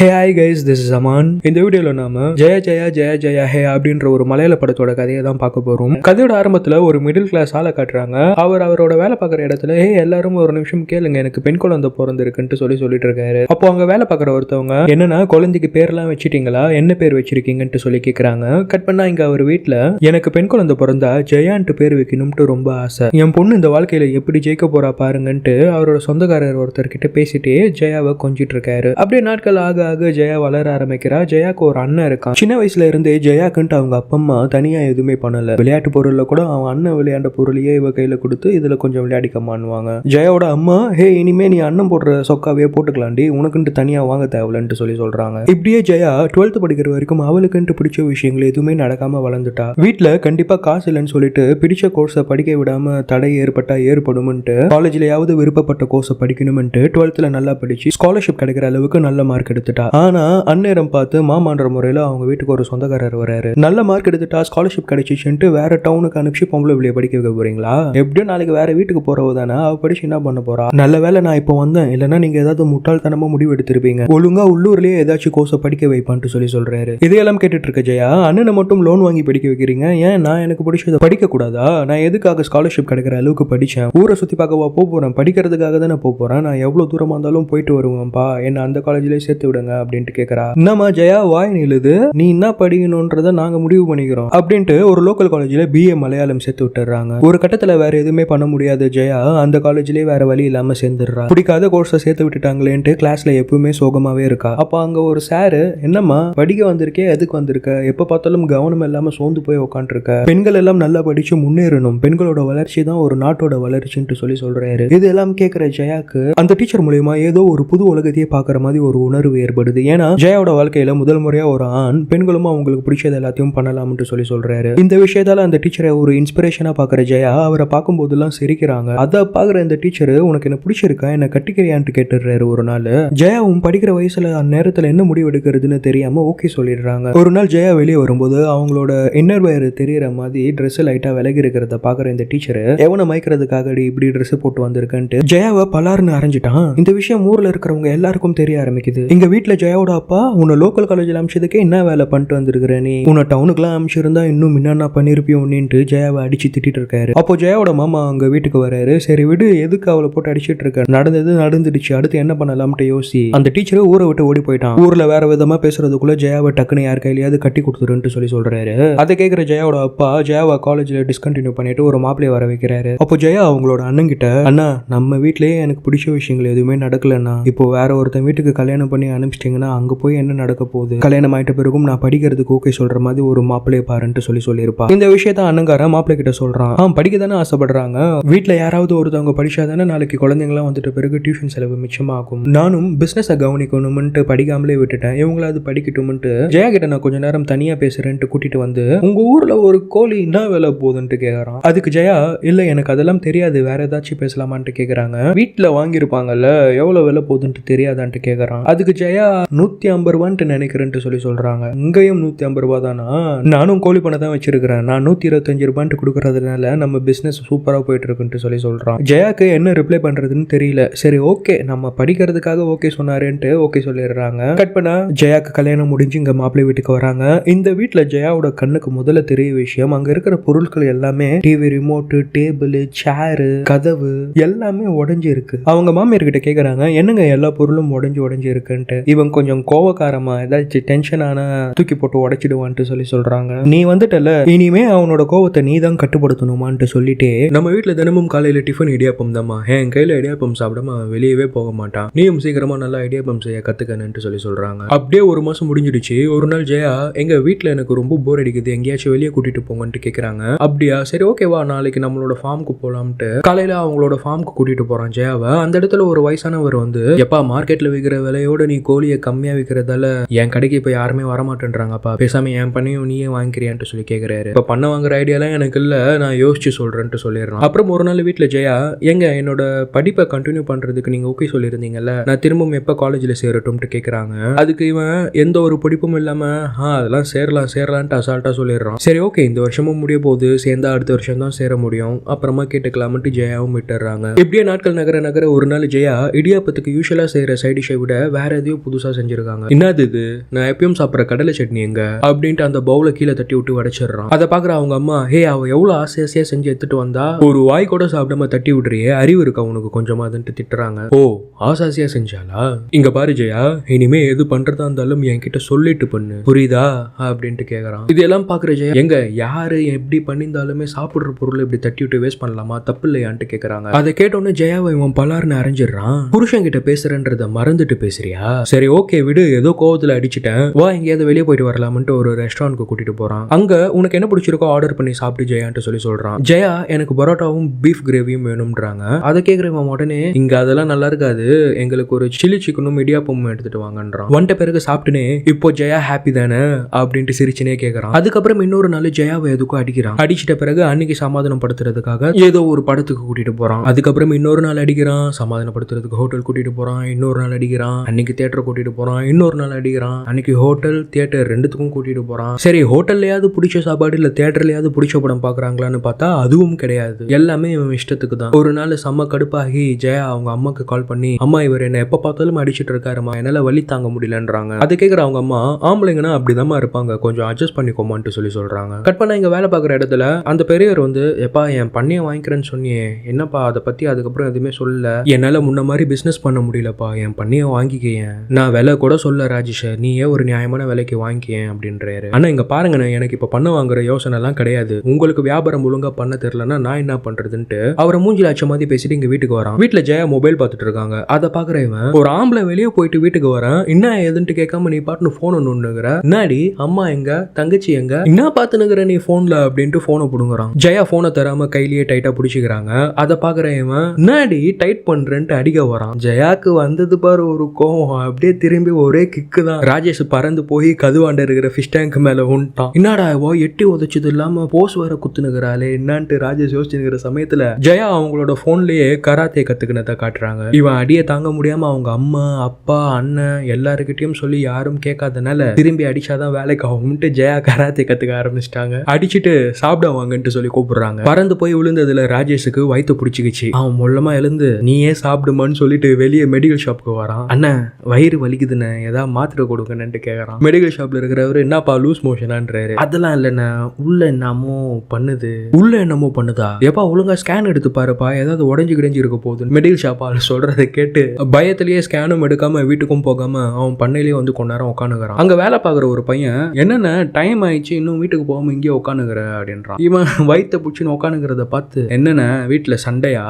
Hey hi guys, this is Aman. இந்த வீடியோவில் நாம ஜெய ஜெய ஜெய ஜெய ஹே அப்படின்ற ஒரு மலையாள படத்தோட கதையை தான் பார்க்க போறோம். கதையோட ஆரம்பத்தில் ஒரு மிடில் கிளாஸ் ஆளை காட்டுறாங்க. அவரோட வேலை பார்க்குற இடத்துல எல்லாரும் ஒரு நிமிஷம் கேளுங்க, எனக்கு பெண் குழந்தை பிறந்திருக்குன்னு சொல்லிட்டு இருக்காரு. அப்போ அவங்க வேலை பார்க்குற ஒருத்தவங்க என்னன்னா குழந்தைக்கு பேர்லாம் வச்சிட்டீங்களா, என்ன பேர் வச்சிருக்கீங்கன்னு சொல்லி கேட்குறாங்க. கட் பண்ணா இங்க அவர் வீட்டில் எனக்கு பெண் குழந்தை பிறந்தா ஜெயான்ட்டு பேர் வைக்கணும்ட்டு ரொம்ப ஆசை, என் பொண்ணு இந்த வாழ்க்கையில எப்படி ஜெயிக்க போறா பாருங்கன்ட்டு அவரோட சொந்தக்காரர் ஒருத்தர் கிட்ட பேசிட்டே ஜெயாவை கொஞ்சிட்டு இருக்காரு. அப்படியே நாட்கள் ஆக ஜெயா வளர ஆரம்பிக்கிறா. ஜெயாக்கு ஒரு அண்ணன் இருக்கான். சின்ன வயசுல இருந்தே ஜெயாக்குன்ட்டு அவங்க அப்பா அம்மா தனியா எதுவுமே பண்ணல. விளையாட்டு பொருள்ல கூட அவன் அண்ணன் விளையாண்ட பொருளையே இவ கையில கொடுத்து இதுல கொஞ்சம் விளையாடிக்கமானுவாங்க. ஜெயாவோட அம்மா இனிமே நீ அண்ணன் போடுற சொக்காவே போட்டுக்கலாண்டி, உனக்குன்ட்டு தனியா வாங்க தேவையில்லைன்னு சொல்றாங்க. இப்படியே ஜெயா 12th படிக்கிற வரைக்கும் அவளுக்குன்ட்டு பிடிச்ச விஷயங்கள் எதுவுமே நடக்காம வளர்ந்துட்டா. வீட்டுல கண்டிப்பா காசு இல்லைன்னு சொல்லிட்டு பிடிச்ச கோர்ஸை படிக்க விடாம தடை ஏற்பட்டா ஏற்படும்ட்டு காலேஜ்லயாவது விருப்பப்பட்ட கோர்ஸை படிக்கணும்ட்டு 12th நல்லா படிச்சு ஸ்காலர்ஷிப் கிடைக்கிற அளவுக்கு நல்ல மார்க் எடுத்துட்டா. ஆனா அந்நேரம் பார்த்து மாமான்ற முறையில அவங்க வீட்டுக்கு ஒரு சொந்தக்காரர் வராரு. நல்ல மார்க் எடுத்துட்டா ஸ்காலர்ஷிப் கிடைச்சிச்சுட்டு வேற டவுனுக்கு அனுப்பிச்சு பொம்பளை பிள்ளைய படிக்க வைக்க போறீங்களா, எப்படியும் நாளைக்கு வேற வீட்டுக்கு போறவ தானே, அவ படிச்சு என்ன பண்ண போறா, நல்ல வேலை நான் இப்போ வந்தேன், இல்லைன்னா நீங்க ஏதாவது முட்டாள்தனமா முடிவு எடுத்திருப்பீங்க, ஒழுங்கா உள்ளூர்லயே ஏதாச்சும் கோர்ஸை படிக்க வைப்பான்ட்டு சொல்றாரு. இதையெல்லாம் கேட்டுட்டு இருக்க ஜெயா, அண்ணனை மட்டும் லோன் வாங்கி படிக்க வைக்கிறீங்க, ஏன் நான் எனக்கு பிடிச்சதை படிக்க கூடாதா, நான் எதுக்காக ஸ்காலர்ஷிப் கிடைக்கிற அளவுக்கு படிச்சேன், ஊரை சுத்தி பார்க்கவா போறேன், படிக்கிறதுக்காக தானே போறேன், நான் எவ்வளவு தூரமா இருந்தாலும் போயிட்டு வருவேன்ப்பா, என்ன அந்த காலேஜ்லயே சேர்த்து விடுங்க அப்படின்ட்டு கேக்குறா. நம்ம ஜெயா வாய் நிலுது, நீ என்ன படிக்கணும்ன்றத நாங்க முடிவு பண்ணிக்கிறோம் அப்படின்ட்டு ஒரு லோக்கல் காலேஜ்ல BA மலையாளம் சேர்த்து விட்டுறாங்க. ஒரு கட்டத்துல வேற எதுவுமே பண்ண முடியாது ஜெயா அந்த காலேஜ்லயே வேற வழி இல்லாம சேர்ந்துடுறா. பிடிக்காத கோர்ஸை சேர்த்து விட்டுட்டாங்களேன்ட்டு கிளாஸ்ல எப்பவுமே சோகமாவே இருக்கா. அப்ப அங்க ஒரு சாரு, என்னம்மா படிக்க வந்திருக்கே, எதுக்கு வந்திருக்க, எப்ப பார்த்தாலும் கவனம் இல்லாம சோர்ந்து போய் உட்காந்துருக்க, பெண்கள் எல்லாம் நல்லா படிச்சு முன்னேறணும், பெண்களோட வளர்ச்சி தான் ஒரு நாட்டோட வளர்ச்சின்னு சொல்றாரு. இது எல்லாம் கேட்கிற ஜெயாக்கு அந்த டீச்சர் மூலியமா ஏதோ ஒரு புது உலகத்தையே பாக்குற மாதிரி ஒரு உணர்வு ஏற்படுது. ஏன்னா ஜெயாவோட வாழ்க்கையில முதல் முறையா ஒரு ஆண் பெண்களும் அவங்களுக்கு பிடிச்சது எல்லாத்தையும் பண்ணலாம்னு சொல்றாரு. இந்த விஷயத்தால அந்த டீச்சரை ஒரு இன்ஸ்பிரேஷனா பாக்குற ஜெயா அவரை பார்க்கும் போதெல்லாம் சிரிக்கிறாங்க. அதை பாக்குற இந்த டீச்சர், உனக்கு என்ன பிடிச்சிருக்கா, என்ன கட்டிக்கிறியான்ட்டு கேட்டுறாரு. ஒரு நாள் ஜெயாவும் படிக்கிற வயசுல அந்த நேரத்துல என்ன முடிவு எடுக்கிறதுன்னு தெரியாம ஓகே சொல்லிடுறாங்க. ஒரு நாள் ஜெயா வெளியே வரும்போது அவங்களோட இன்னர் வயர் தெரியற மாதிரி ட்ரெஸ் லைட்டா விலகி இருக்கிறத பாக்குற இந்த டீச்சர், எவனை மயக்கிறதுக்காக இப்படி ட்ரெஸ் போட்டு வந்திருக்கன்ட்டு ஜெயாவை பலார்னு அரைஞ்சிட்டான். இந்த விஷயம் ஊர்ல இருக்கிறவங்க எல்லாருக்கும் தெரிய ஆரம்பிக்குது. எங்க வீட்டுல ஜெயாவோட அப்பா உன்னை லோக்கல் காலேஜில் அமிச்சதுக்கே என்ன வேலை பண்ணிட்டு வந்திருக்கிற, நீ உன்னை டவுனுக்குலாம் அமிச்சிருந்தா இன்னும் என்னென்ன பண்ணிருப்பியோன்னுட்டு ஜெயாவை அடிச்சு திட்டிட்டு இருக்காரு. அப்போ ஜெயாவோட மாமா அங்க வீட்டுக்கு வராரு. சரி விடு, எதுக்கு அவளை போட்டு அடிச்சிட்டு இருக்க, நடந்தது நடந்துடுச்சு, அடுத்து என்ன பண்ணலாம்ட்டு யோசி. அந்த டீச்சர் ஊரை விட்டு ஓடி போயிட்டான். ஊர்ல வேற விதமா பேசுறதுக்குள்ள ஜெயாவை டக்குன்னு யார் கையிலையாவது கட்டி கொடுத்துருன்னு சொல்றாரு. அதை கேட்கிற ஜெயாவோட அப்பா ஜெயாவை காலேஜ்ல டிஸ்கண்டினியூ பண்ணிட்டு ஒரு மாப்பிளைய வர வைக்கிறாரு. அப்போ ஜெயா அவங்களோட அண்ணன் கிட்ட, அண்ணா நம்ம வீட்லயே எனக்கு பிடிச்ச விஷயங்கள் எதுவுமே நடக்கலன்னா, இப்போ வேற ஒருத்தன் வீட்டுக்கு கல்யாணம் பண்ணி அனுப்பிச்சிட்டீங்கன்னா அங்க போய் என்ன நடக்க போகுது, கல்யாணம் ஆயிட்ட பிறகும் நான் படிக்கிறதுக்கு ஓகே சொல்ற மாதிரி ஒரு மாப்பிளைய பாருன்ட்டு சொல்லியிருப்பா. இந்த விஷயத்த அண்ணங்கார மாப்பிள்ளை கிட்ட சொல்றான். படிக்க தானே ஆசைப்படுறாங்க, வீட்டுல யாராவது ஒருத்தவங்க படிச்சாதானே நாளைக்கு குழந்தைங்களாம் வந்துட்ட பிறகு டியூஷன் செலவு மிச்சமாகும், நானும் பிசினஸை கவனிக்கணும்ட்டு படிக்காமலே விட்டுட்டேன், இவங்களாவது படிக்கட்டும்ட்டு ஜெயா கிட்ட நான் கொஞ்ச நேரம் தனியா பேசுறேன்ட்டு கூட்டிட்டு வந்து, உங்க ஊர்ல ஒரு கோழி என்ன வேலை போகுதுன்ட்டு கேக்குறான். அதுக்கு ஜெயா, இல்ல எனக்கு அதெல்லாம் தெரியாது, வேற ஏதாச்சும் பேசலாமான்ட்டு கேக்குறாங்க. வீட்டுல வாங்கியிருப்பாங்கல்ல, எவ்வளவு வேலை போகுதுன்ட்டு தெரியாதான்ட்டு கேக்குறான். அதுக்கு ஜெயா 150 ரூபான்ட்டு நினைக்கிறேன்ட்டு சொல்றாங்க. இங்கேயும் 150 ரூபா தானா, நானும் கோழி பண்ண தான் வச்சிருக்கிறேன், நான் 125 ரூபான்ட்டு கொடுக்கறதுனால நம்ம பிசினஸ் சூப்பரா போயிட்டு இருக்குன்ட்டு சொல்றான். ஜெயாக்கு என்ன ரிப்ளை பண்றதுன்னு தெரியல. சரி ஓகே, நம்ம படிக்கிறதுக்காக ஓகே சொன்னாரேன்ட்டு ஓகே சொல்லிடுறாங்க. கட் பண்ணா ஜெயாக்கு கல்யாணம் முடிஞ்சு இங்க மாப்பிள்ளை வீட்டுக்கு வராங்க. இந்த வீட்டுல ஜெயாவோட கண்ணுக்கு முதல்ல தெரிய விஷயம், அங்க இருக்கிற பொருட்கள் எல்லாமே டிவி ரிமோட், டேபிள், சேரு, கதவு எல்லாமே உடைஞ்சு இருக்கு. அவங்க மாமியார் கிட்ட கேக்குறாங்க, என்னங்க எல்லா பொருளும் உடைஞ்சு இருக்குன்ட்டு. இவங்க கொஞ்சம் கோவக்காரமா ஏதாச்சும் டென்ஷன் ஆனா தூக்கி போட்டு உடைச்சிடுவான்ட்டு சொல்றாங்க. நீ வந்துட்டல, இனிமே அவனோட கோவத்தை நீ தான் கட்டுப்படுத்தணுமான்ட்டு சொல்லிட்டு, நம்ம வீட்டுல தினமும் காலையில டிஃபன் இடியாப்பம் தாமா, என் கையில இடியாப்பம் சாப்பிடாம வெளியவே போக மாட்டான், நீயும் சீக்கிரமா நல்லா இடியாப்பம் செய்ய கத்துக்கணும்ட்டு சொல்றாங்க. அப்படியே ஒரு மாசம் முடிஞ்சிடுச்சு. ஒரு நாள் ஜெயா, எங்க வீட்டுல எனக்கு ரொம்ப போர் அடிக்குது, எங்கேயாச்சும் வெளியே கூட்டிட்டு போங்கன்ட்டு கேக்குறாங்க. அப்படியா, சரி ஓகேவா, நாளைக்கு நம்மளோட ஃபார்முக்கு போலாம்ட்டு காலையில அவங்களோட ஃபார்முக்கு கூட்டிட்டு போறான் ஜெயாவை. அந்த இடத்துல ஒரு வயசானவர் வந்து, எப்பா மார்க்கெட்ல விற்கிற விலையோட நீ கோழியை கம்மியா விற்கிறதால என் கடைக்கு இப்ப யாருமே வரமாட்டேன்றாங்கப்பா, பேசாம என் பண்ணியும் நீயே வாங்கிக்கிறியான்ட்டு கேக்குறாரு. இப்ப பண்ண வாங்குற ஐடியாலாம் எனக்கு இல்ல, நான் யோசிச்சு சொல்றேன்ட்டு சொல்லிடுறான். அப்புறம் ஒரு நாள் வீட்டுல ஜெயா, எங்க என்னோட படிப்பை கண்டினியூ பண்றதுக்கு நீங்க ஓகே சொல்லியிருந்தீங்கல்ல, நான் திரும்பவும் எப்ப காலேஜ்ல சேரட்டும்ட்டு கேக்குறாங்க. அதுக்கு இவன் எந்த ஒரு படிப்பும் இல்லாம அதெல்லாம் சேரலான்ட்டு அசால்ட்டா சொல்லிடுறான். சரி ஓகே, இந்த வருஷமும் முடிய போகுது, சேர்ந்தா அடுத்த வருஷம் தான் சேர முடியும், அப்புறமா கேட்டுக்கலாம்ட்டு ஜெயாவும் விட்டுறாங்க. இப்படியே நாட்கள் நகர ஒரு நாள் ஜெயா இடியாப்பத்துக்கு யூஸ்வலா செய்யற சைட் டிஷ்ஷை விட வேற எதையும் புதுசா செஞ்சிருக்காங்க. என்னது இது, நான் எப்பயும் சாப்பிட்ற கடலை சட்னி எங்க அப்படின்ட்டு அந்த பவுல கீழே தட்டி விட்டு உடைச்சிடுறான். அதை பாக்குற அவங்க அம்மா, ஹே அவ எவ்வளவு ஆசையா செஞ்சு எடுத்துட்டு வந்தா, ஒரு வாய் கூட சாப்பிடாம தட்டி விடுறியே, அறிவு இருக்கா உனக்கு கொஞ்சமாதுன்ட்டு திட்டுறாங்க. ஓ ஆசாசியா செஞ்சாலா, இங்க பாரு ஜெயா, இனிமே எது பண்றதா இருந்தாலும் என்கிட்ட சொல்லிட்டு பண்ணு புரியுதா அப்படின்ட்டு கேக்குறான். இதெல்லாம் பாக்குற ஜெயா, எங்க யாரு எப்படி பண்ணியிருந்தாலுமே சாப்பிடுற பொருள் இப்படி தட்டி விட்டு வேஸ்ட் பண்ணலாமா, தப்பு இல்லையான்ட்டு கேக்குறாங்க. அதை கேட்டோன்னு ஜெயாவை இவன் பலார்னு அரைஞ்சிடறான். புருஷன் கிட்ட பேசுறன்றத மறந்துட்டு பேசுறியா, சரி ஓகே விடு, ஏதோ கோவத்துல அடிச்சுட்டேன், வா எங்கேயாவது வெளியே போயிட்டு வரலாம்னு ஒரு ரெஸ்டாரண்ட்க்கு கூட்டிட்டு போறான். அங்க உனக்கு என்ன பிடிச்சிருக்கோ ஆர்டர் பண்ணி சாப்பிட்டு ஜெயான்ட்டு சொல்லி சொல்றான். ஜெயா எனக்கு பரோட்டாவும் பீஃப் கிரேவியும் வேணும்ன்றாங்க. அதை கேக்குறவன் உடனே, இங்க அதெல்லாம் நல்லா இருக்காது, எங்களுக்கு ஒரு சில்லி சிக்கனும் இடியாப்பமும் எடுத்துட்டு வாங்கன்றான். வந்த பிறகு சாப்பிட்டுனே, இப்போ ஜெயா ஹாப்பி தானே அப்படின்ட்டு சிரிச்சுனே கேக்குறான். அதுக்கப்புறம் இன்னொரு நாள் ஜெயாவை எதுக்கும் அடிக்கிறான். அடிச்சிட்ட பிறகு அன்னைக்கு சமாதானம் படுத்துறதுக்காக ஏதோ ஒரு படத்துக்கு கூட்டிட்டு போறான். அதுக்கப்புறம் இன்னொரு நாள் அடிக்கிறான், சமாதானப்படுத்துறதுக்கு ஹோட்டல் கூட்டிட்டு போறான். இன்னொரு நாள் அடிக்கிறான், அன்னைக்கு தியேட்டர் கூட்டிட்டு போறான். இன்னொரு நாள் அடிக்கிறான், அன்னைக்கு ஹோட்டல் தியேட்டர் ரெண்டுத்துக்கும் கூட்டிட்டு போறான். சரி ஹோட்டல்லையாவது பிடிச்ச சாப்பாடு இல்ல தியேட்டர்லயாவது பிடிச்ச படம் பாக்குறாங்களான்னு பார்த்தா அதுவும் கிடையாது. எல்லாமே இவன் இஷ்டத்துக்கு தான். ஒரு நாள் செம்ம கடுப்பாகி ஜெயா அவங்க அம்மாக்கு கால் பண்ணி, அம்மா இவர் என்ன எப்ப பார்த்தாலும் அடிச்சிட்டு இருக்காருமா, என்னால வலி தாங்க முடியலன்றாங்க. அதை கேட்கிற அவங்க அம்மா, ஆம்பளைங்கன்னா அப்படிதான் இருப்பாங்க, கொஞ்சம் அட்ஜஸ்ட் பண்ணிக்கோமான்ட்டு சொல்லி சொல்றாங்க. கட் பண்ண இங்க வேலை பார்க்குற இடத்துல அந்த பெரியவர் வந்து, எப்பா என் பண்ணைய வாங்கிக்கிறேன்னு சொன்னியே, என்னப்பா அதை பத்தி அதுக்கப்புறம் எதுவுமே சொல்லல, என்னால முன்ன மாதிரி பிசினஸ் பண்ண முடியலப்பா, என் பண்ணைய வாங்கிக்கேன், நான் விலை கூட சொல்ல ராஜேஷ், நீயே ஒரு நியாயமான விலைக்கு வாங்கிக்கேன் அப்படின்றாரு. ஆனா இங்க பாருங்க, எனக்கு இப்ப பண்ண வாங்குற யோசனை எல்லாம் கிடையாது, உங்களுக்கு வியாபாரம் ஒழுங்கா பண்ண தெரியலன்னா நான் என்ன பண்றதுன்ட்டு அவரை மூஞ்சில அச்ச மாதிரி பேசிட்டு இங்க வீட்டுக்கு வரான். வீட்டுல ஜெயா மொபைல் பார்த்துட்டு இருக்காங்க. அதை பாக்குற இவன், ஒரு ஆம்பளை வெளியே போயிட்டு வீட்டுக்கு வரேன், என்ன ஏதுன்ட்டு கேட்காம நீ பாட்டுன்னு போன் ஒண்ணுங்கிற, முன்னாடி அம்மா எங்க தங்கச்சி எங்க, என்ன பாத்துனுங்கிற நீ போன்ல அப்படின்ட்டு போனை புடுங்குறான். ஜெயா போனை தராம கையிலேயே டைட்டா பிடிச்சிக்கிறாங்க. அதை பாக்குற இவன், முன்னாடி டைட் பண்றேன்ட்டு அடிக்க வரான். ஜெயாக்கு வந்தது பாரு ஒரு கோவம், அப்படியே திரும்பி ஒரே கிக்கு தான். ராஜேஷ் பறந்து போய் கதுவாண்ட இருக்கிற ஃபிஷ் டேங்க் மேல உண்டான். என்னடா எட்டி உதச்சது இல்லாம போஸ் வர குத்துனுகிறாளே என்னான்ட்டு ராஜேஷ் யோசிச்சுக்கிற சமயத்துல ஜெயா அவங்களோட போன்லயே கராத்தே கத்துக்கினதை காட்டுறாங்க. இவன் அடியை தாங்க முடியாம அவங்க அம்மா அப்பா அண்ணன் எல்லாருக்கிட்டையும் சொல்லி யாரும் கேட்காதனால திரும்பி அடிச்சாதான் வேலைக்கு ஆகும்ட்டு ஜெயா கராத்தே கத்துக்க ஆரம்பிச்சிட்டாங்க. அடிச்சுட்டு சாப்பிட வாங்கன்ட்டு சொல்லி கூப்பிடுறாங்க. பறந்து போய் விழுந்ததுல ராஜேஷுக்கு வயிற்று பிடிச்சிக்கிச்சு. அவன் மொல்லமா எழுந்து நீயே சாப்பிடுமான்னு சொல்லிட்டு வெளியே மெடிக்கல் ஷாப்புக்கு வரான். அண்ணன் வயிறு வலிக்குதுன்னு ஏதாவது மாத்திரை கொடுக்கணும்ட்டு கேட்கறான். மெடிக்கல் ஷாப்ல இருக்கிறவரு, என்னப்பா லூஸ் மோஷனான்றாரு. அதெல்லாம் இல்லைண்ணா, உள்ள என்னமோ பண்ணுது. உள்ள என்னமோ பண்ணுதா, எப்பா ஒழுங்கா ஸ்கேன் எடுத்து பாருப்பா, ஏதாவது உடஞ்சி கிடஞ்சி இருக்க போகுது. மெடிக்கல் ஷாப்பா சொல்றதை கேட்டு பயத்திலேயே ஸ்கேனும் எடுக்காம வீட்டுக்கும் போகாம அவன் பண்ணையிலேயே வந்து கொஞ்ச நேரம் உட்காந்துக்கிறான். அங்க வேலை பார்க்குற ஒரு பையன், என்னென்ன டைம் ஆயிடுச்சு இன்னும் வீட்டுக்கு போகாம இங்கே உட்காந்துக்கிற அப்படின்றான். இவன் வயிற்ற பிடிச்சின்னு உட்காந்துக்கிறத பார்த்து, என்னென்ன வீட்டுல சண்டையா,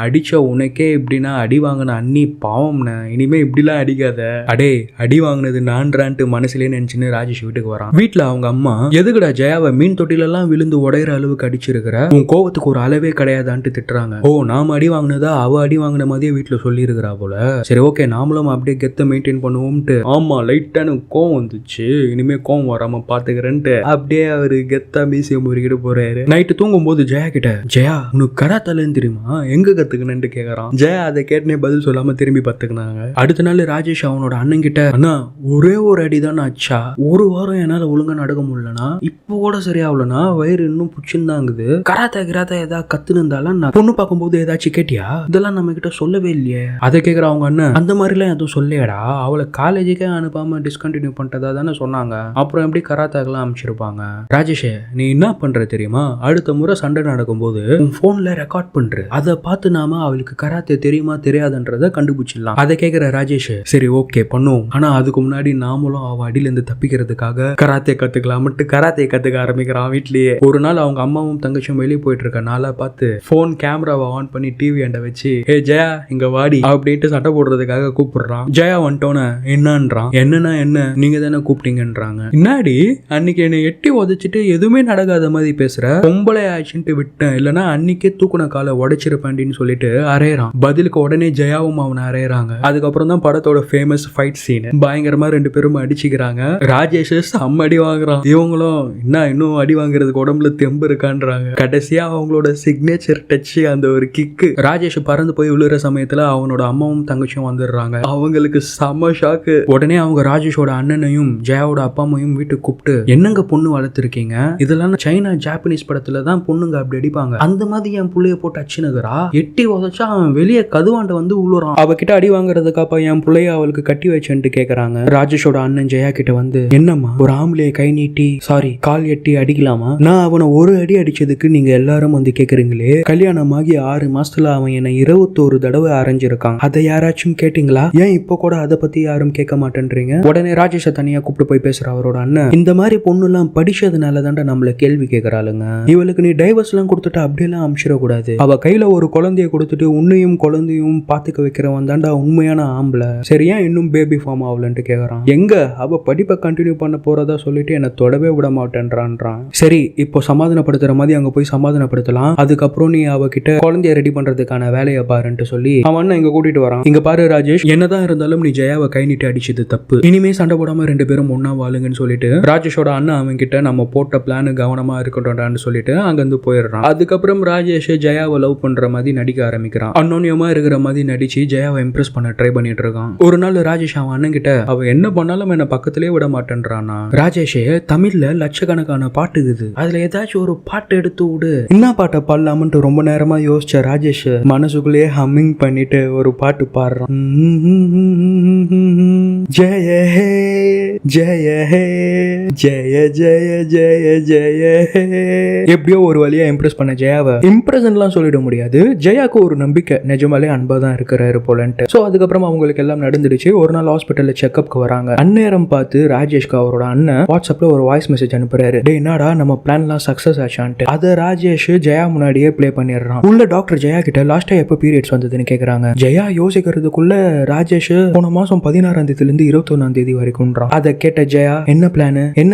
அடிச்ச உனக்கே இப்படின்னா அடி வாங்கின அண்ணி பாவம்ன, இனிமே இப்படிலாம் அடிக்காத, அடே அடி வாங்கினது நான்றான்ட்டு மனசுலேயே நினைச்சுன்னு ராஜேஷ் வீட்டுக்கு வரான். வீட்டுல அவங்க அம்மா, எதுக்குடா ஜெயாவை மீன் தொட்டிலெல்லாம் விழுந்து உடையிற அளவுக்கு அடிச்சிருக்கிற, உன் கோவத்துக்கு ஒரு அளவே கிடையாதான்ட்டு திட்டுறாங்க. ஓ நாம அடி வாங்கினதா அவ அடி வாங்கின மாதிரியே வீட்டுல சொல்லி இருக்கிறா போல, சரி ஓகே நாமளும் அப்படியே கெத்த மெயின்டைன் பண்ணுவோம்ட்டு, ஆமா லைட்டான கோவம் வந்துச்சு, இனிமே கோவம் வராம பாத்துக்கிறேன்ட்டு அப்படியே அவரு கெத்தா மீசிய முறிக்கிட்டு போறாரு. நைட்டு தூங்கும் போது ஜெயா கிட்ட, ஜெயா உனக்கு கராத்தேன்னு தெரியுமா, எங்க கத்துக்கணும்னு கேக்குறான். ஜெயா அதை கேட்டனே பதில் சொல்லாம திரும்பி பாத்துக்கினாங்க. அடுத்த நாள் ராஜேஷ் அவனோட அண்ணன் கிட்ட, அண்ணா ஒரே ஒரு அடிதான் ஆச்சா, ஒரு வாரம் என்னால ஒழுங்கா நடக்க முடியலனா, இப்போ கூட சரியாவலனா, வயிறு இன்னும் புச்சுந்தாங்குது, கராத்தே ஏதாவது கத்துன்னு இருந்தாலும் நான் பொண்ணு பார்க்கும்போது ஏதாச்சும் கேட்டியா, இதெல்லாம் நம்ம கிட்ட சொல்லவே இல்லையே. அதை கேட்குற அவங்க அண்ணன், அந்த மாதிரிலாம் எதுவும் சொல்லியடா, அவளை காலேஜுக்கே அனுப்பாம டிஸ்கண்டினியூ பண்ணிட்டதா தானே சொன்னாங்க, அப்புறம் எப்படி கராத்தாக்கெல்லாம் அனுப்பிச்சிருப்பாங்க. ராஜேஷ் நீ என்ன பண்ற தெரியுமா, அடுத்த முறை சண்டை நடக்கும்போது உன் போன்ல ரெக்கார்ட் பண்ற, அதை பார்த்து நாம அவளுக்கு கராத்தே தெரியுமா தெரியாதுன்றத கண்டுபிடிச்சிடலாம். அதை கேட்கிற ராஜேஷ், சரி ஓகே பண்ணுவோம், ஆனா அதுக்கு முன்னாடி நாமளும் அவ அடியில இருந்து தப்பிக்கிறதுக்காக கராத்தே கத்துக்கலாம்ட்டு கராத்தே கத்துக்க ஆரம்பிக்கிறான் வீட்லயே. ஒரு நாள் அவங்க அம்மாவும் தங்கச்சியும் வெளியே போயிட்டு இருக்க நாளா பார்த்து போன் கேமராவை ஆன் பண்ணி டிவி அண்ட வச்சு, ஏ ஜெயா இங்க வாடி அப்படின்ட்டு சட்டை போடுறதுக்காக கூப்பிடுறான். ஜெயா வந்துட்டோன என்னன்றான். என்னன்னா என்ன, நீங்க தானே கூப்பிட்டீங்கன்றாங்க. முன்னாடி அன்னைக்கு என்னை எட்டி உதச்சிட்டு எதுவுமே நடக்காத மாதிரி பேசுற, பொம்பளை ஆச்சுன்ட்டு விட்டேன், இல்லைன்னா அன்னைக்கே தூக்குன காலை உடைச்சிருப்பேன்னு சொல்லிட்டு அரையறான். பதிலுக்கு உடனே ஜெயாவும் அவனை அரையறாங்க. அதுக்கப்புறம் தான் படத்தோட ஃபேமஸ் ஃபைட் சீன். பயங்கரமா ரெண்டு பேரும் அடிச்சுக்கிறாங்க. ராஜேஷ் செம்ம அடி வாங்குறான். இவங்களும் இன்னும் அடி வாங்குறதுக்கு உடம்புல தெம்பு இருக்கான்றாங்க. கடைசியா அவங்களோட சிக்னேச்சர் டச் அந்த ஒரு கிக்கு. ராஜேஷ் பறந்து போய் விழுற சமயத்துல அவனோட அம்மாவும் தங்கச்சியும் வந்துடுறாங்க. அவங்களுக்கு செம ஷாக்கு. உடனே அவங்க ராஜேஷோட அண்ணனையும் ஜெயாவோட அப்பா அம்மையும் வீட்டுக்கு கூப்பிட்டு, என்னங்க பொண்ணு வளர்த்துருக்கீங்க, இதெல்லாம் சைனா ஜாப்பனீஸ் படத்துல தான் பொண்ணுங்க அப்படி அடிப்பாங்க, அந்த மாதிரி என் புள்ளைய போட்டு அச்சுனுகிறா, எட்டி உதச்சா அவன் வெளியே கதுவாண்ட வந்து உள்ளுறான். அவகிட்ட அடி வாங்குறதுக்காப்பா என் புள்ளைய தாலியை அவளுக்கு கட்டி வச்சுட்டு கேக்குறாங்க. ராஜேஷோட அண்ணன் ஜெயா கிட்ட வந்து, என்னம்மா ஒரு ஆம்பளைய கை நீட்டி கால் எட்டி அடிக்கலாமா? நான் அவனை ஒரு அடி அடிச்சதுக்கு நீங்க எல்லாரும் வந்து கேக்குறீங்களே, கல்யாணமாகி 6 மாசத்துல அவன் என்ன 21 தடவை அரைஞ்சிருக்கான். அதை யாராச்சும் கேட்டீங்களா? ஏன் இப்ப கூட அதை பத்தி யாரும் கேட்க மாட்டேன்றீங்க? உடனே ராஜேஷ தனியா கூப்பிட்டு போய் பேசுற அவரோட அண்ணன், இந்த மாதிரி பொண்ணு எல்லாம் படிச்சதுனால தாண்டா நம்மள கேள்வி கேட்கறாளுங்க. இவளுக்கு நீ டைவர்ஸ் எல்லாம் கொடுத்துட்டு அப்படியெல்லாம் அமிச்சிடக்கூடாது. அவ கையில ஒரு குழந்தைய கொடுத்துட்டு உன்னையும் குழந்தையும் பாத்துக்க வைக்கிறவன் தாண்டா உண்மையான ஆம்பளை. சரியா இன்னும் பேபி ஃபார்ம் ஆகலன்ட்டு கேக்குறான். எங்க அவ படிப்பை கண்டினியூ பண்ண போறதா சொல்லிட்டு என்ன தொடவே விட மாட்டேன்றான். சரி இப்போ சமாதானப்படுத்துற மாதிரி அங்க போய் சமாதானப்படுத்தலாம், அதுக்கப்புறம் நீ அவகிட்ட குழந்தைய ரெடி பண்றதுக்கான வேலையை பாருன்ட்டு சொல்லி அவன் அண்ணன் இங்க கூட்டிட்டு வரான். இங்க பாரு ராஜேஷ், என்னதான் இருந்தாலும் நீ ஜெயாவை கை நீட்டி அடிச்சது தப்பு. இனிமே சண்டை போடாம 2 பேரும் ஒன்னா வாழுங்கன்னு சொல்லிட்டு ராஜேஷோட அண்ணன் அவன் கிட்ட நம்ம போட்ட பிளான் கவனமா இருக்கட்டும்டான்னு சொல்லிட்டு அங்கிருந்து போயிடுறான். அதுக்கப்புறம் ராஜேஷ் ஜெயாவை லவ் பண்ற மாதிரி நடிக்க ஆரம்பிக்கிறான். அன்னோன்யமா இருக்கிற மாதிரி நடிச்சு ஜெயாவை இம்ப்ரெஸ் பண்ண ட்ரை பண்ணிட்டு இருக்கான். ஒரு நாள் ராஜேஷ் அவன் அண்ணன் கிட்ட, அவ என்ன பண்ணாலும் என்ன பக்கத்திலே விட மாட்டேன்றானா. ராஜேஷ், தமிழ்ல லட்சக்கணக்கான பாட்டு இருக்குது, அதுல ஏதாச்சும் ஒரு பாட்டு எடுத்து விடு. என்ன பாட்டை பாடலாம்னு ரொம்ப நேரமா யோசிச்ச ராஜேஷ் மனசுக்குள்ளேயே ஹம்மிங் பண்ணிட்டு ஒரு பாட்டு பாடுறான். ஜெய ஹே ஜெய ஹே ஜெய ஜெய ஜெய ஜெய ஹே. எப்படியோ ஒரு வழியா இம்ப்ரெஸ் பண்ண ஜெயாவை இம்ப்ரெஷன்லாம் சொல்லிட முடியாது. ஜெயாக்கு ஒரு நம்பிக்கை, நிஜமாலே அன்பா தான் இருக்கிறாரு போலன்ட்டு. சோ அதுக்கப்புறம் அவங்களுக்கு எல்லாம் நடந்துடுச்சு. ஒரு நாள் ஹாஸ்பிட்டல்ல செக்அப்க்கு வராங்க. அந்நேரம் பார்த்து ராஜேஷ்க்கு அவரோட அண்ணன் வாட்ஸ்அப்ல ஒரு வாய்ஸ் மெசேஜ் அனுப்புறாரு. டே என்னடா நம்ம பிளான்லாம் சக்சஸ் ஆச்சான்ட்டு. அதை ராஜேஷ் ஜெயா முன்னாடியே ப்ளே பண்ணிடுறான். உள்ள டாக்டர் ஜெயா கிட்ட லாஸ்டா எப்போ பீரியட்ஸ் வந்ததுன்னு கேக்குறாங்க. ஜெயா யோசிக்கிறதுக்குள்ள ராஜேஷ் போன மாசம் 16ஆம் தேதியில இருந்து 21ஆம் தேதி வரைக்கும்ன்றான். அதை கேட்ட ஜெயா, என்ன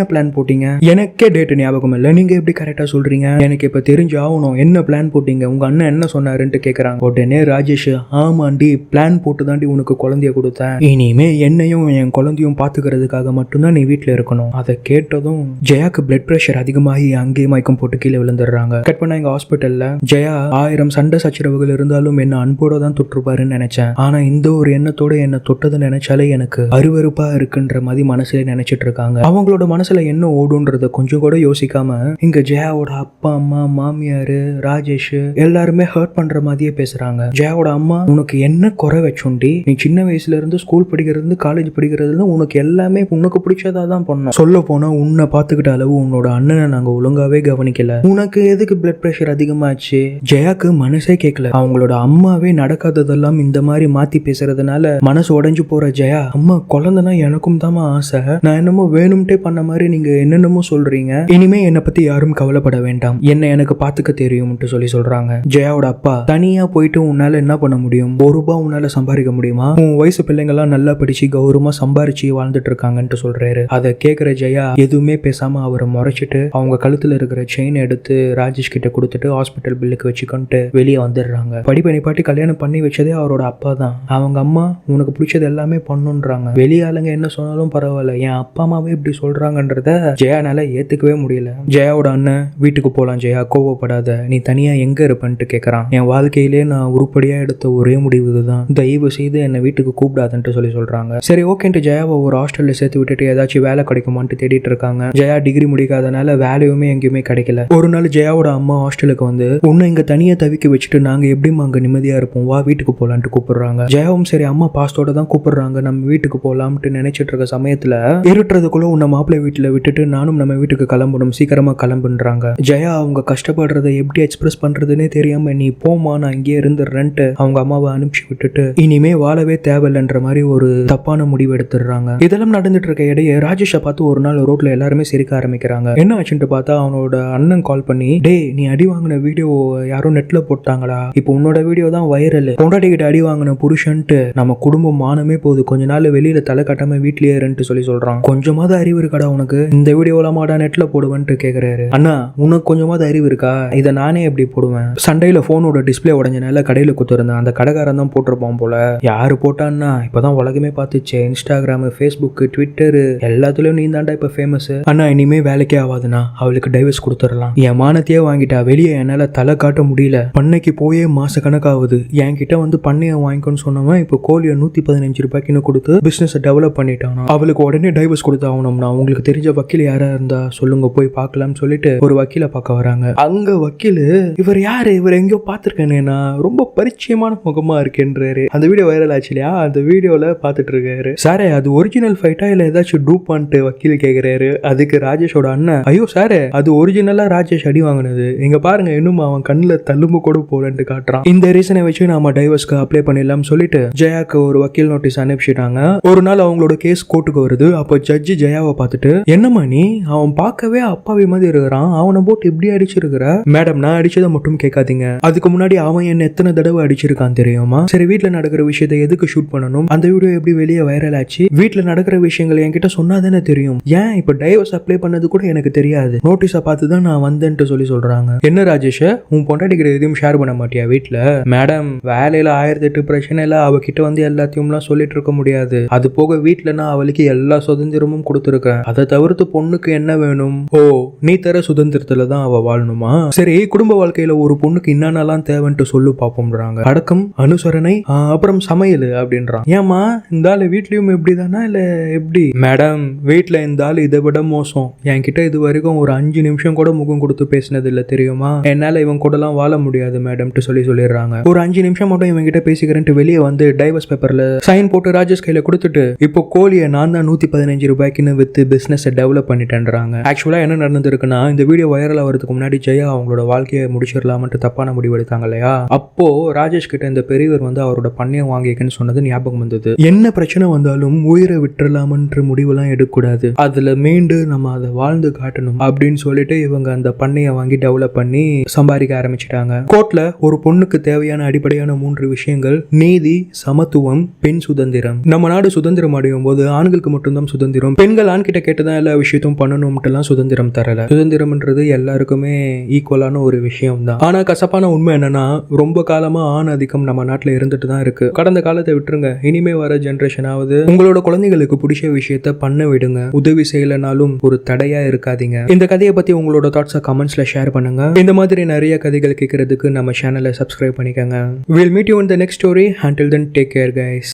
பிளான் போட்டீங்க? எனக்கே டேட் ஞாபகம் இல்ல, நீங்க எப்படி கரெக்டா சொல்றீங்க? எனக்கு இப்ப தெரிஞ்சு ஆகணும், என்ன பிளான் போட்டீங்க? உங்க அண்ணன் என்ன சொன்னாருன்ட்டு கேக்குறாங்க. உடனே ராஜேஷ், ஆமாண்டி பிளான் போட்டு தாண்டி உனக்கு குழந்தைய கொடுத்தேன், இனிமே என்னையும் என் குழந்தையும் பாத்துக்கிறதுக்காக மட்டும்தான் நீ வீட்டுல இருக்கணும். அதை கேட்டதும் ஜெயாக்கு பிளட் பிரஷர் அதிகமாகி அங்கேயே மயக்கம் போட்டு கீழே விழுந்துடுறாங்க. கட் பண்ண எங்க ஹாஸ்பிட்டல்ல ஜெயா 1000 சண்டை சச்சரவுகள் இருந்தாலும் என்ன அன்போட தான் தொற்றுப்பாருன்னு நினைச்சேன். ஆனா இந்த ஒரு எண்ணத்தோட என்ன தொட்டது நினைச்சாலே எனக்கு அருவருப்பா இருக்குன்ற மாதிரி மனசுல நினைச்சிட்டு இருக்காங்க. அவங்களோட மனசுல என்ன ஓடுன்றத கொஞ்சம் கூட யோசிக்காம இங்க ஜெயாவோட அப்பா அம்மா மாமியாரு ராஜேஷ் எல்லாருமே ஹர்ட் பண்ற மாதிரியே பேசுறாங்க. ஜெயாவோட அம்மா, உனக்கு என்ன குறை வச்சோண்டி? நீ சின்ன வயசுல இருந்து ஸ்கூல் படிக்கிறது காலேஜ் படிக்கிறது உனக்கு எல்லாமே உனக்கு பிடிச்சதா தான் பண்ணோம். சொல்ல போனா உன்னை பாத்துக்கிட்ட அளவு உன்னோட அண்ணனை நாங்க ஒழுங்காவே கவனிக்கல. உனக்கு எதுக்கு பிளட் பிரஷர் அதிகமாச்சு? ஜெயாக்கு மனசே கேட்கல. அவங்களோட அம்மாவே நடக்காததெல்லாம் இந்த மாதிரி மாத்தி பேசுறதுனால மனசு உடைஞ்சு போற ஜெயா, அம்மா குழந்தைனா எனக்கும் தான் ஆசை, நான் என்னமோ வேணும்ட்டே பண்ண மாதிரி நீங்க என்னென்னமோ சொல்றீங்க, இனிமே என்னை பத்தி யாரும் கவலைப்பட வேண்டாம், என்ன எனக்கு பாத்துக்க தெரியும்ட்டு சொல்றாங்க. ஜெயாவோட அப்பா, தனியா போயிட்டு உன்னால என்ன பண்ண முடியும்? ₹1 உன்னால சம்பாதிக்க முடியுமா? உன் வயசு பிள்ளைங்க எல்லாம் நல்லா படிச்சு கௌரவமா சம்பாரிச்சு வாழ்ந்துட்டு இருக்காங்கன்ட்டு சொல்றாரு. அதை கேட்கிற ஜெயா எதுவுமே பேசாம அவரை முறைச்சிட்டு அவங்க கழுத்துல இருக்கிற செயின் எடுத்து ராஜேஷ் கிட்ட கொடுத்துட்டு ஹாஸ்பிட்டல் பில்லுக்கு வச்சுக்கிட்டு வெளியே வந்துடுறாங்க. படிப்பை நிப்பாட்டி கல்யாணம் பண்ணி வச்சதே அவரோட அப்பா தான். அவங்க அம்மா உனக்கு பிடிச்சது எல்லாமே பண்ணுன்றாங்க. வெளியாளுங்க என்ன சொன்னாலும் பரவாயில்ல, என் அப்பா அம்மாவே இப்படி சொல்றாங்கன்றத ஜெயானால ஏத்துக்கவே முடியல. ஜெயாவோட அண்ணன், வீட்டுக்கு போலாம் ஜெயா, கோவப்படாத, நீ தனியா எங்க இருப்பன்ட்டு கேட்கறான். என் வாழ்க்கையிலே நான் உருப்படியா எடுத்த ஒரே முடிவு இதுதான், தயவு செய்து என்னை வீட்டுக்கு கூப்பிடாதுன்ட்டு சொல்றாங்க. சரி ஓகேன்ட்டு ஜெயாவை ஒரு ஹாஸ்டல்ல சேர்த்து விட்டுட்டு ஏதாச்சும் வேலை கிடைக்குமான்ட்டு தேடிட்டு இருக்காங்க. ஜெயா டிகிரி முடிக்காதனால வேலையுமே எங்கேயுமே கிடைக்கல. ஒரு நாள் ஜெயாவோட அம்மா ஹாஸ்டலுக்கு வந்து, உன்னை இங்க தனியா தவிக்க வச்சுட்டு நாங்க எப்படிமா அங்க நிம்மதியா இருப்போம், வா வீட்டுக்கு போலான்ட்டு கூப்பிடுறாங்க. ஜெயாவும் சரி அம்மா பாஸ்டோட தான் கூப்பிடுறாங்க, நம்ம வீட்டுக்கு போலாம்ட்டு நினைச்சிட்டு இருக்க சமயத்துல இருட்டுறதுக்குள்ள உன்னை மாப்பிள்ளை வீட்டுல விட்டுட்டு நானும் நம்ம வீட்டுக்கு கிளம்பணும், சீக்கிரமா கிளம்புன்றாங்க. ஜெயா அவங்க கஷ்டப்படுறதை எப்படி எக்ஸ்பிரஸ் பண்றதுன்னே தெரியாம, நீ போமா நான் இங்கே இருந்துடுறேன்ட்டு அவங்க அம்மாவை அனுப்பிச்சு விட்டுட்டு இனிமே வாழவே தேவையில்லைன்ற மாதிரி ஒரு தப்பான முடிவு எடுத்துடுறாங்க. இதெல்லாம் நடந்துட்டு இருக்க இடையே ராஜேஷை பார்த்து ஒரு நாள் ரோட்ல எல்லாருமே சிரிக்க ஆரம்பிக்கிறாங்க. என்ன ஆச்சுன்னு பார்த்தா அவனோட அண்ணன் கால் பண்ணி, டே நீ அடி வாங்கின வீடியோ யாரோ நெட்ல போட்டாங்களா, இப்போ உன்னோட வீடியோ தான் வைரல், பொண்டாட்டிக்கிட்ட அடி வாங்கின புருஷன்ட்டு நம்ம குடும்பம் மானமே போகுது, கொஞ்ச நாள் வெளியில தலை கட்டாம வீட்லயே இருன்ட்டு சொல்றான். கொஞ்சமாவது அறிவு இருக்காடா உனக்கு, இந்த வீடியோலாம் மாடா நெட்ல போடுவேன்ட்டு கேக்குறாரு. அண்ணா உனக்கு கொஞ்சமாவது அறிவு இருக்கா, இதை நானே எப்படி போடுவேன், சண்டையில போனோட டிஸ்பிளே உடஞ்சனால கடையில குத்துருந்தேன், அந்த கடைக்காரன் தான் போட்டிருப்பான் போல, யாரு போட்டான்னா இப்பதான் உலகமே பார்த்துச்சு, இன்ஸ்டாகிராம் ஃபேஸ்புக் ட்விட்டர் எல்லாத்துலயும் நீ தாண்டா இப்ப ஃபேமஸ். அண்ணா இனிமே வேலைக்கே ஆகாதுண்ணா, அவளுக்கு டைவர்ஸ் கொடுத்துடலாம், என் மானத்தையே வாங்கிட்டா, வெளியே என்னால தலை காட்ட முடியல, பண்ணைக்கு போயே மாச கணக்காகுது, என்கிட்ட வந்து பண்ணைய வாங்கிக்கோன்னு சொன்னவன் இப்போ கோழியை 115 ரூபாய்க்குன்னு கொடுத்து பிசினஸ் டெவலப் பண்ணிட்டானா. அவளுக்கு உடனே டைவர்ஸ் கொடுத்தாகணும்னா உங்களுக்கு தெரிஞ்ச வக்கீல் யாரா இருந்தா சொல்லுங்க போய் பார்க்கலாம்னு சொல்லிட்டு ஒரு வக்கீலை பார்க்க வராங்க. அங்க வக்கீல் இவர் யாரு, இவர் எங்கேயோ பார்த்திருக்கேன்னா ரொம்ப பரிச்சயமான முகமா இருக்குன்றாரு. அந்த வீடியோ வைரல் ஆச்சு இல்லையா, அந்த வீடியோல பார்த்துட்டு இருக்காரு. சாரே அது ஒரிஜினல் ஃபைட்டா இல்ல ஏதாச்சும் டூப்பான்ட்டு வக்கீல் கேக்குறாரு. அதுக்கு ராஜேஷோட அண்ணன், ஐயோ சாரே அது ஒரிஜினலா ராஜேஷ் அடி வாங்கினது, எங்க பாருங்க இன்னும் அவன் கண்ணுல தள்ளும்பு கூட போலன்ட்டு காட்டுறான். இந்த ரீசனை வச்சு நாம டைவர்ஸ்க்கு அப்ளை பண்ணிடலாம் சொல்லிட்டு ஜெயாக்கு ஒரு வக்கீல் நோட்டீஸ் அனுப்பிச்சிட்டாங்க. ஒரு நாள் அவங்களோட கேஸ் கோர்ட்டுக்கு வருது. அப்போ ஜட்ஜி ஜெயாவை பார்த்துட்டு, என்னம்மா நீ, அவன் பார்க்கவே அப்பாவி மாதிரி இருக்கிறான், அவனை போட்டு இப்படி அடிச்சிருக்கிற. மேடம் நான் அடிச்சதை மட்டும் கேட்காதீங்க, அதுக்கு முன்னாடி அவன் என்ன எத்தனை தடவை அடிச்சிருக்கான் தெரியுமா. சரி வீட்டுல நடக்கிற விஷயத்தை எதுக்கு ஷூட் பண்ணணும், அந்த வீடியோ எப்படி வெளியே வைரல் ஆச்சு, வீட்டுல நடக்கிற விஷயங்கள் என்கிட்ட சொன்னாதானே தெரியும், ஏன் இப்ப டைவர்ஸ் அப்ளை பண்ணது கூட எனக்கு தெரியாது, நோட்டீஸை பார்த்து தான் நான் வந்தேன்ட்டு சொல்றாங்க. என்ன ராஜேஷ் உன் பொண்டாட்டிக்கிற எதுவும் ஷேர் பண்ண மாட்டியா வீட்டுல. மேடம் வேலையில 1008 பிரச்சனை இல்ல, அவகிட்ட வந்து எல்லாத்தையும்லாம் சொல்லிட்டு இருக்க முடியாது. அது போக வீட்டுல நான் அவளுக்கு எல்லா சுதந்திரமும் கொடுத்துருக்கேன், அதை தவிர்த்து பொண்ணுக்கு என்ன வேணும். ஓ நீ தர சுதந்திரத்துல தான் அவ வாழணுமா. சரி குடும்ப வாழ்க்கையில ஒரு பொண்ணுக்கு என்னென்னலாம் தேவைன்ட்டு சொல்லு பாப்போம்ன்றாங்க. அடக்கம், அனுசரணை, அப்புறம் சமையல் அப்படின்றான். ஏமா இந்த ஆளு வீட்லயும் எப்படிதானா இல்ல எப்படி. மேடம் வீட்டுல இந்த ஆளு இதை விட மோசம், என்கிட்ட இது வரைக்கும் ஒரு 5 நிமிஷம் கூட முகம் கொடுத்து பேசினது இல்ல தெரியுமா, என்னால இவன் கூட எல்லாம் வாழ முடியாது மேடம் சொல்லிடுறாங்க. ஒரு 5 நிமிஷம் மட்டும் இவன் கிட்ட பேசிக்கிறேன்ட்டு வெளியே வந்து டைவர்ஸ் பேப்பர்ல சைன் போட்டு ராஜேஷ் கையில கொடுத்துட்டு, இப்போ கோழியை நான் தான் 115 ரூபாய்க்குன்னு வித்து பிசினஸ் டெவலப் பண்ணிட்டேன்றாங்க. ஆக்சுவலா என்ன நடந்திருக்குன்னா, இந்த வீடியோ வைரல் ஆகிறதுக்கு முன்னாடி ஜெயா அவங்களோட வாழ்க்கையை முடிச்சிடலாமன்ட்டு தப்பான முடிவு எடுத்தாங்க இல்லையா. அப்போ ராஜேஷ் கிட்ட இந்த பெரியவர் வந்து அவரோட பண்ணையம் வாங்கிக்கன்னு சொன்னது ஞாபகம் வந்தது. என்ன பிரச்சனை வந்தாலும் உயிரை விட்டுறலாமன்ற முடிவெல்லாம் எடுக்கக்கூடாது, அதுல மீண்டு நம்ம அதை வாழ்ந்து காட்டணும் அப்படின்னு சொல்லிட்டு இவங்க அந்த பண்ணையை வாங்கி டெவலப் பண்ணி சம்பாதிக்க ஆரம்பிச்சிட்டாங்க. கோர்ட்ல ஒரு பொண்ணுக்கு தேவையான அடிப்படையான 3 விஷயங்கள்: நீதி, சமத்துவம், பெண் சுதந்திரம். நம்ம நாடு சுதந்திரம் அடையும் போது ஆண்களுக்கு மட்டும்தான் சுதந்திரம், பெண்கள் ஆண் கிட்ட கேட்டுதான் எல்லா விஷயத்தையும் பண்ணணும்ட்டுலாம் சுதந்திரம் தரல. சுதந்திரம்ன்றது எல்லாருக்குமே ஈக்குவலான ஒரு விஷயம் தான். ஆனா கசப்பான உண்மை என்னன்னா, ரொம்ப காலமா ஆண் அதிகம் நம்ம நாட்டுல இருந்துட்டு தான் இருக்கு. கடந்த காலத்தை விட்டுருங்க, இனிமே வர ஜெனரேஷனாவது உங்களோட குழந்தைகளுக்கு பிடிச்ச விஷயத்த பண்ண விடுங்க, உதவி செய்யலனாலும் ஒரு தடையா இருக்காதீங்க. இந்த கதையை பத்தி உங்களோட தாட்ஸை கமெண்ட்ஸ்ல ஷேர் பண்ணுங்க. இந்த மாதிரி நிறைய கதைகள் கேட்கறதுக்கு நம்ம சேனலை சப்ஸ்கிரைப் பண்ணிக்கங்க. We'll meet you in the next story. Until then, take care guys.